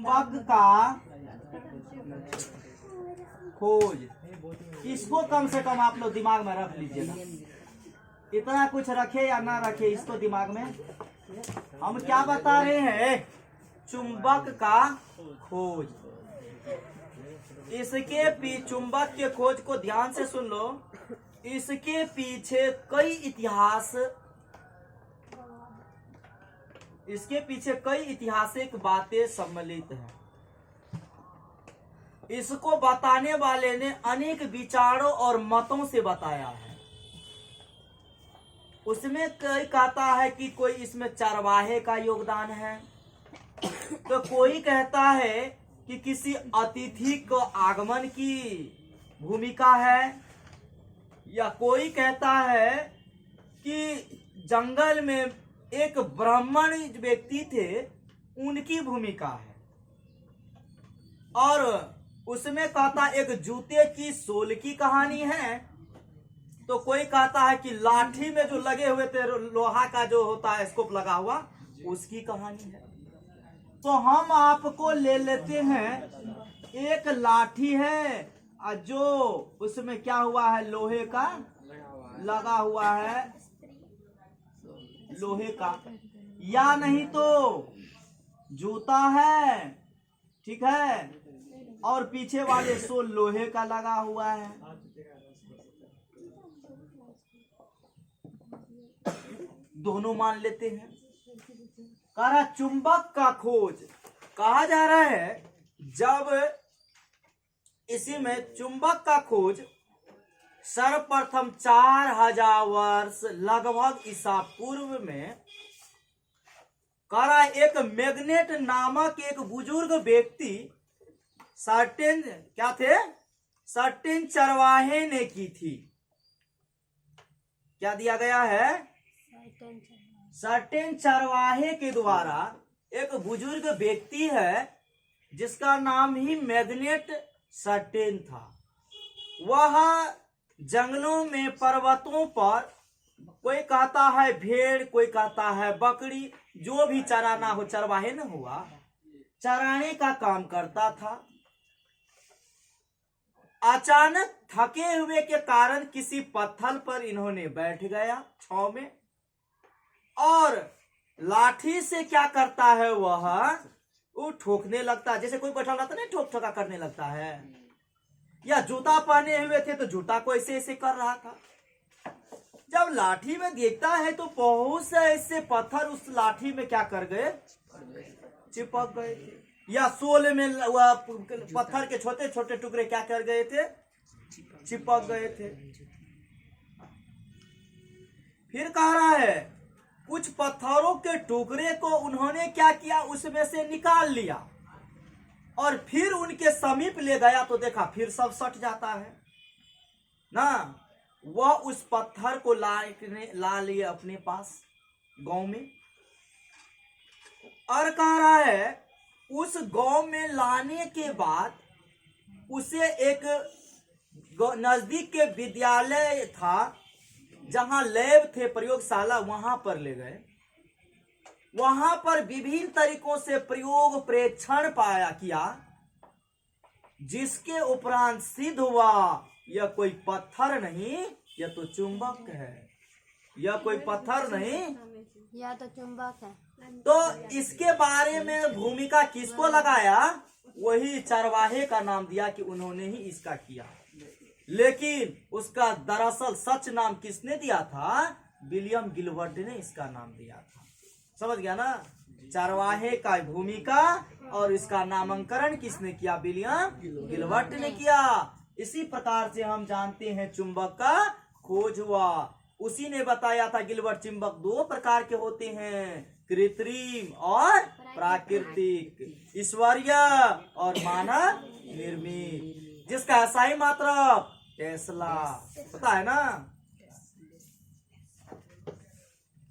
चुंबक का खोज, इसको कम से कम आप लोग दिमाग में रख लीजिएगा। इतना कुछ रखे या ना रखे, इसको दिमाग में। हम क्या बता रहे हैं? चुंबक का खोज। इसके चुंबक के खोज को ध्यान से सुन लो। इसके पीछे कई इतिहास, इसके पीछे कई ऐतिहासिक बातें सम्मिलित हैं। इसको बताने वाले ने अनेक विचारों और मतों से बताया है। उसमें कोई कहता है कि कोई इसमें चरवाहे का योगदान है, तो कोई कहता है कि किसी अतिथि को आगमन की भूमिका है, या कोई कहता है कि जंगल में एक ब्राह्मण व्यक्ति थे, उनकी भूमिका है। और उसमें कहता एक जूते की सोल की कहानी है, तो कोई कहता है कि लाठी में जो लगे हुए थे, लोहा का जो होता है स्कोप लगा हुआ, उसकी कहानी है। तो हम आपको ले लेते हैं, एक लाठी है और जो उसमें क्या हुआ है, लोहे का लगा हुआ है, लोहे का, या नहीं तो जूता है, ठीक है, और पीछे वाले सोल लोहे का लगा हुआ है। दोनों मान लेते हैं। कह रहा चुंबक का खोज, कहा जा रहा है जब इसी में चुंबक का खोज सर्वप्रथम 4000 वर्ष लगभग ईसा पूर्व में कह रहा एक मैग्नेट नामक एक बुजुर्ग व्यक्ति सर्टेन क्या थे, सर्टेन चरवाहे ने की थी। क्या दिया गया है? सर्टेन चरवाहे के द्वारा एक बुजुर्ग व्यक्ति है जिसका नाम ही मैग्नेट सर्टेन था। वह जंगलों में, पर्वतों पर, कोई कहता है भेड़, कोई कहता है बकरी, जो भी चराना हो, चरवाहे न हुआ, चराने का काम करता था। अचानक थके हुए के कारण किसी पत्थर पर इन्होंने बैठ गया छांव में, और लाठी से क्या करता है, वो ठोकने लगता है। जैसे कोई बैठा रहता है ना, ठोक ठोका करने लगता है। या जूता पहने हुए थे तो जूता को ऐसे ऐसे कर रहा था। जब लाठी में देखता है तो बहुत से ऐसे पत्थर उस लाठी में क्या कर गए, चिपक गए थे। या सोल में पत्थर के छोटे छोटे टुकड़े क्या कर गए थे, चिपक गए थे। फिर कह रहा है कुछ पत्थरों के टुकड़े को उन्होंने क्या किया, उसमें से निकाल लिया और फिर उनके समीप ले गया तो देखा फिर सब सट जाता है ना। वह उस पत्थर को ला लिए अपने पास गांव में, और कह रहा है उस गांव में लाने के बाद उसे एक नजदीक के विद्यालय था जहां लैब थे, प्रयोगशाला, वहां पर ले गए। वहां पर विभिन्न तरीकों से प्रयोग प्रेक्षण पाया किया, जिसके उपरांत सिद्ध हुआ यह कोई पत्थर नहीं, यह तो चुंबक है। यह कोई पत्थर नहीं, यह तो चुंबक है। तो इसके बारे में भूमिका किसको लगाया, वही चरवाहे का नाम दिया कि उन्होंने ही इसका किया। लेकिन उसका दरअसल सच नाम किसने दिया था, विलियम गिलबर्ट ने इसका नाम दिया था। समझ गया ना, चरवाहे का भूमिका और इसका नामकरण किसने किया, विलियम गिलबर्ट ने किया। इसी प्रकार से हम जानते हैं चुंबक का खोज हुआ। उसी ने बताया था गिलबर्ट, चुंबक दो प्रकार के होते हैं, कृत्रिम और प्राकृतिक, ईश्वरीय और मानव निर्मित। जिसका सही मात्रक टेस्ला, पता है ना।